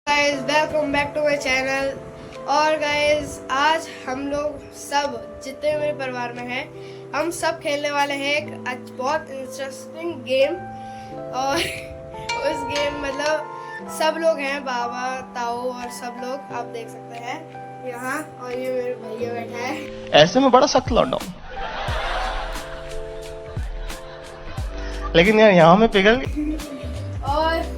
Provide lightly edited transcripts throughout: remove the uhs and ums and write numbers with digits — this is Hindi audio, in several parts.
Guys welcome back to my channel. और गाइस आज हम लोग सब जितने मेरे परिवार में हैं हम सब खेलने वाले हैं एक आज बहुत इंटरेस्टिंग गेम। और उस गेम मतलब सब लोग हैं, बाबा ताऊ और सब लोग आप देख सकते हैं यहाँ। और ये मेरे भैया बैठा है, ऐसे में बड़ा सख्त लौंडा हूं, लेकिन यार यहाँ में पिघल गई। और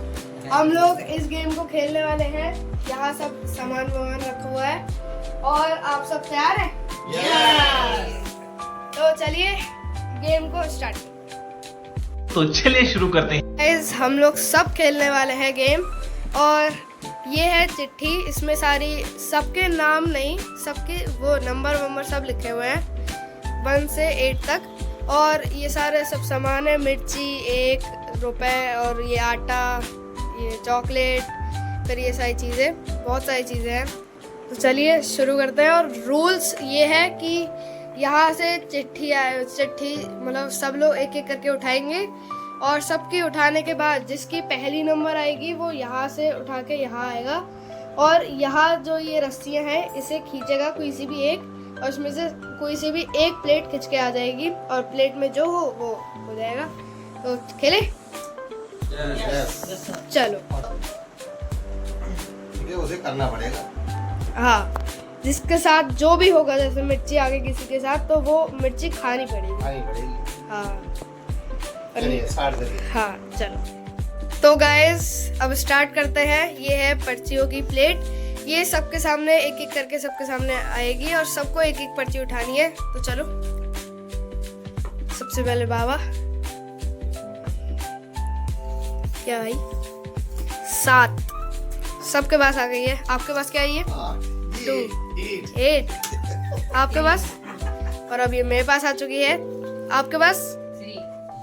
हम लोग इस गेम को खेलने वाले हैं। यहाँ सब सामान वामान रखा हुआ है और आप सब तैयार हैं? तो चलिए गेम को स्टार्ट। तो चलिए शुरू करते हैं। गाइस हम लोग सब खेलने वाले हैं गेम। और ये है चिट्ठी, इसमें सारी सबके नाम नहीं, सबके वो नंबर सब लिखे हुए हैं 1 से 8 तक। और ये सारे सब सामान है, मिर्ची 1 रुपए और ये आटा, ये चॉकलेट, फिर ये सारी चीज़ें, बहुत सारी चीज़ें हैं। तो चलिए शुरू करते हैं। और रूल्स ये है कि यहाँ से चिट्ठी मतलब सब लोग एक एक करके उठाएंगे और सबकी उठाने के बाद जिसकी पहली नंबर आएगी वो यहाँ से उठा के यहाँ आएगा। और यहाँ जो ये रस्सियाँ हैं इसे खींचेगा कोई सी भी एक, और उसमें से कोई सी भी एक प्लेट खिंच के आ जाएगी और प्लेट में जो हो वो हो जाएगा। तो खेले? चलो ठीक है, उसे करना पड़ेगा। हाँ, जिसके साथ जो भी होगा, जैसे मिर्ची आगे किसी के साथ तो वो मिर्ची खानी पड़ेगी। हाँ चलिए स्टार्ट करिए। हाँ चलो। तो गाइस अब स्टार्ट करते हैं। ये है पर्चियों की प्लेट, ये सबके सामने एक एक करके सबके सामने आएगी और सबको एक एक पर्ची उठानी है। तो चलो, सबसे पहले बाबा। क्या भाई? 7 सबके पास आ गई है। आपके पास क्या आई है? 2 8 आपके पास। और अब ये मेरे पास आ चुकी है। आपके पास? 3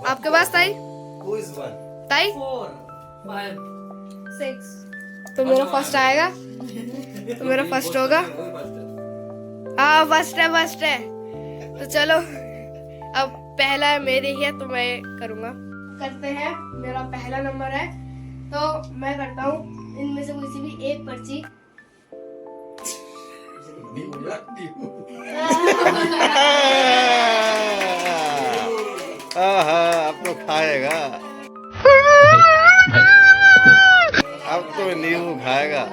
आपके पास ताई? ताई 4 5 6। तो मेरा फर्स्ट आएगा, तो मेरा फर्स्ट होगा। हाँ फर्स्ट है। तो चलो अब पहला है मेरे ही है तो मैं करूँगा। करते हैं, मेरा पहला नंबर है तो मैं करता हूँ इनमें से कोई सी भी एक पर्ची। अब तो खाएगा, अब तो नींबू खाएगा।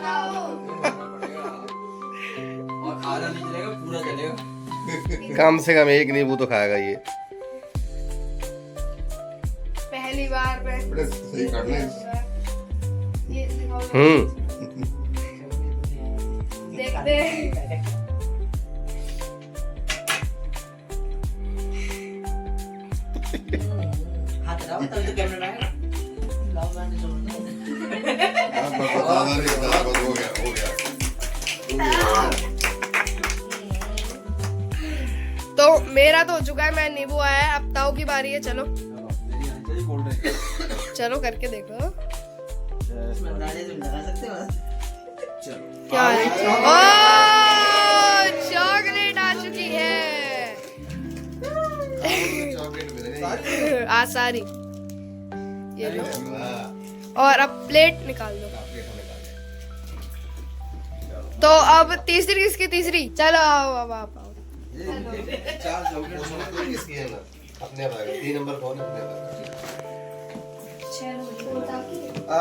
और आधा नहीं चलेगा, पूरा चलेगा। कम से कम एक नींबू तो खाएगा ये। पहली बार मैं ये दिखाओ। देखते हैं। हाथ लगाओ तभी तो कैमरा आएगा। लाओ गाने छोड़ हो गया। तो मेरा तो हो चुका है, मैं नींबू आया है। अब ताऊ की बारी है। चलो चलो करके देखो क्या है। ओह चॉकलेट आ चुकी है। सारी ये लो। और अब प्लेट निकाल दो। तो अब तीसरी किसकी? तीसरी। चलो आओ अब आप आओ। अपने 3 नंबर कौन है?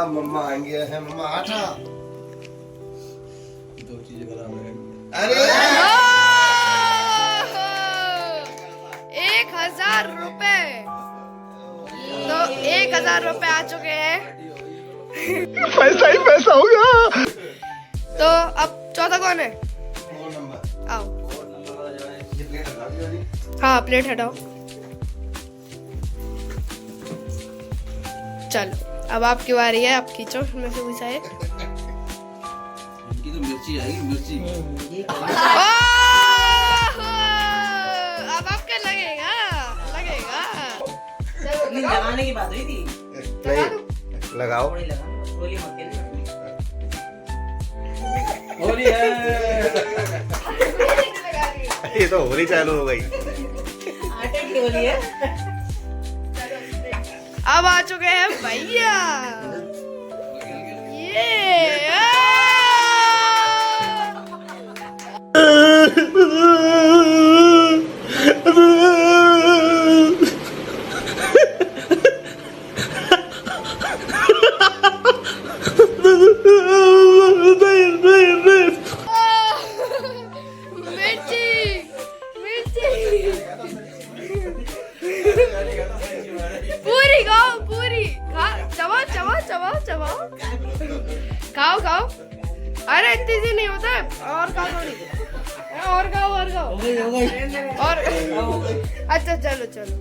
मम्मा आएंगे है। मम्मा आटा 2 चीजें खराब है। अरे 1000 रुपए। तो 1000 रुपए आ चुके हैं। पैसा ही पैसा होगा। तो अब चौथा कौन है? 4 नंबर। आओ। ये प्लेट हटा दी वाली। हाँ प्लेट हटाओ। चलो अब आपकी बारी है, आप खींचो में से कोई शायद। इनकी तो मिर्ची आएगी, मिर्ची। अब आपका लगेगा। नहीं लगाने की बात हुई थी। नहीं लगाओ। थोड़ी लगा, थोड़ी मत खेलना। होली है। ये तो होली चालू हो गई। आटे की होली है। अब आ चुके हैं भैया। ये खाओ। अरे इतनी सी नहीं होता है, और खाओ थोड़ी, और खाओ और खाओ और अच्छा चलो चलो।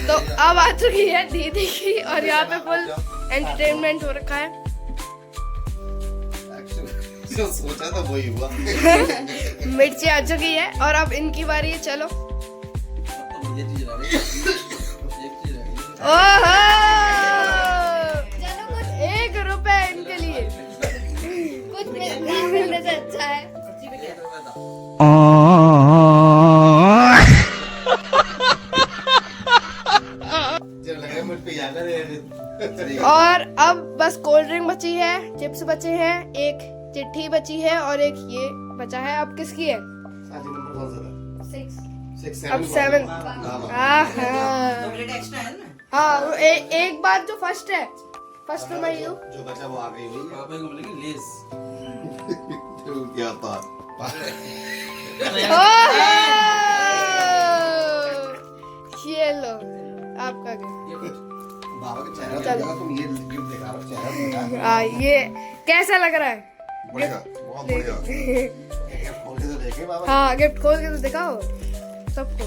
तो अब आ चुकी है दीदी की, और यहाँ पे फुल एंटरटेनमेंट हो रखा है। जो सोचा था वही हुआ। मिर्ची आ चुकी है और अब इनकी बारी है, चलो। ओहो, 1 रुपए इनके लिए। कुछ मिलने से अच्छा है। जब लगा मुझ पे याद है। और अब बस कोल्ड ड्रिंक बची है, चिप्स बचे हैं, एक चिट्ठी बची है और एक ये बचा है। अब किसकी है? साथी नंबर कौन सा था? 6 6 अब 7। हाँ दो प्लेट एक्स्ट्रा है ना? हाँ, एक बार जो फर्स्ट है, फर्स्ट तो मैं ही हूँ। जो बचा वो आ गई हुई है। पापा को बोलेंगे लेस। क्या था? ओहो! ये लो आपका गिफ्ट। बाबा का चेहरा चलो। देखा तुम, ये गिफ्ट दिखा रहा चेहरा दिखा। हाँ, ये कैसा लग रहा है? बढ़िया, बहुत बढ़िया। गिफ्ट खोल के तो देखे बाबा। हाँ, गिफ्ट खोल के तो दिखाओ सबको।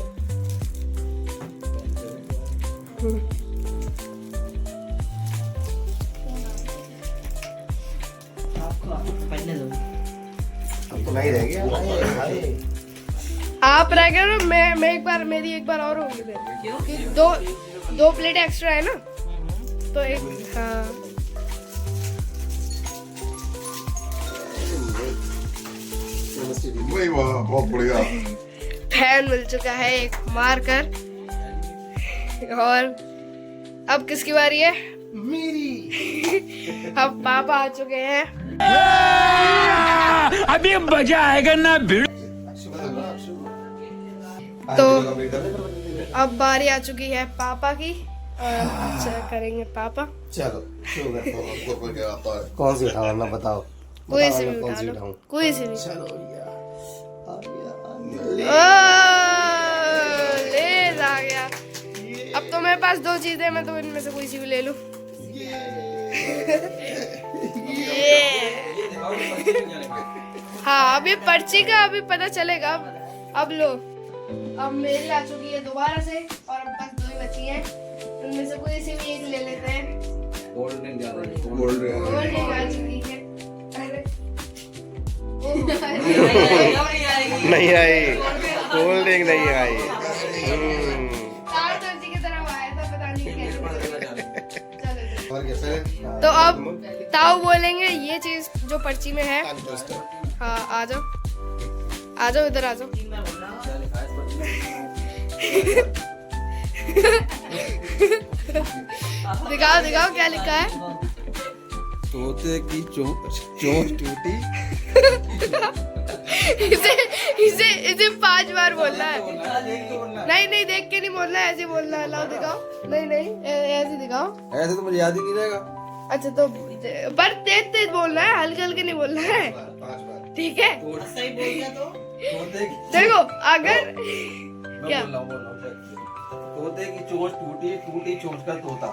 आपको पहनने दो। अब तो नहीं रह गया। आप रह गए ना, मैं एक बार, मेरी एक बार और होगी फिर। क्यों? कि दो प्लेट एक्स्ट्रा है ना, तो एक। हाँ, वही वाह, बहुत बढ़िया। फैन मिल चुका है एक मारकर। और अब किसकी बारी है? मेरी। अब पापा आ चुके हैं। अभी मजा आएगा ना भिड़। तो अब बारी आ चुकी है पापा की, और करेंगे पापा। चलो शुरू करते हैं। आपको क्या आता है? कौन सी उठाऊं ना बताओ। कोई बताओ सी मैं भी कौन उठा सी लो, उठाऊं? कोई सी भी। चलो यार, आ गया। ले आ गया। अब तो मेरे पास 2 चीजें, मैं तो इनमें से कोई सी भी ले लूं। हाँ, अभी पर्ची का अभी पता चलेगा। अब लो, अब मेरी आ चुकी है दोबारा से, और अब बस 2 ही बची हैं। उनमें से कोई सी भी एक ले लेते हैं। गोल्ड गोल्ड आ चुकी है। अरे, नहीं आई, कोल्ड ड्रिंक नहीं आई। तार दर्जी की तरफ आया था, पता नहीं कैसे। चलो। और कैसे? तो अब ताऊ बोलेंगे ये चीज जो पर्ची में है। हाँ, आ जाओ, आ जाओ, इधर आ जाओ। दिखाओ दिखाओ क्या लिखा है। तोते की चोंच टूटी। इसे 5 बार बोलना है। नहीं, देख के नहीं बोलना है, ऐसे बोलना है। लाओ दिखाओ। नहीं, ऐसे दिखाओ। ऐसे तो मुझे याद ही नहीं रहेगा। अच्छा, तो पर तेज बोलना है, हल्के हल्के नहीं बोलना है, 5 बार। ठीक है? सही बोल दिया तो देखो, अगर क्या तोते की चोंच टूटी, टूटी चोंच का तोता।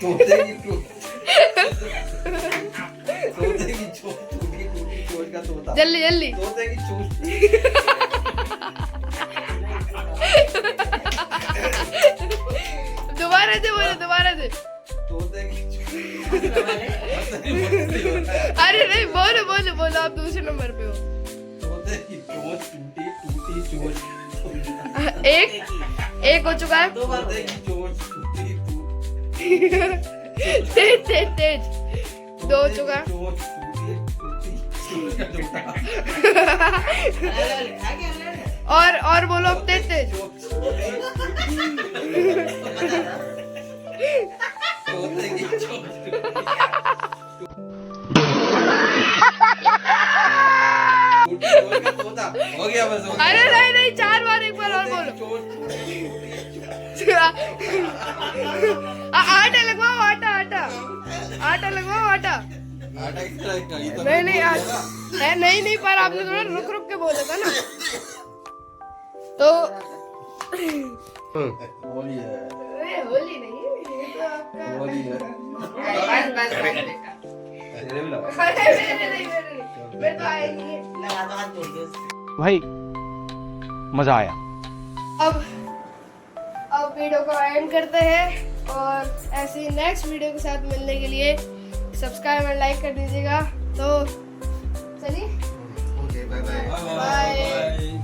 तोते की चोंच टूटी, टूटी चोंच का तोता। जल्दी तोते की चोंच दोबारा से बोलो, दोबारा से। तोते की अरे नहीं, बोलो, आप दूसरे नंबर पे हो। तोते की चोंच टूटी, टूटी चोंच। एक हो चुका है। तोते की चोंच टूटी, तेज 2 हो चुका है। चोंच टूटी, चोंच का तोता। और बोलो अब तेज। तोते की चोंच तोता हो गया बस। अरे नहीं, 4 बार, एक बार और बोलो। आटा लगवाओ, आटा लगवाओ। नहीं, पर आपने थोड़ा रुक के बोला था ना, तो होली है, होली नहीं, ये तो आपका होली है। मेरे भी लगा मेरे तो आया नहीं है। लगा दो, हाथ जोड़ के उससे। भाई मजा आया। अब वीडियो को एंड करते हैं और ऐसे ही नेक्स्ट वीडियो के साथ मिलने के लिए सब्सक्राइब और लाइक कर दीजिएगा। तो चलिए ओके बाय बाय बाय।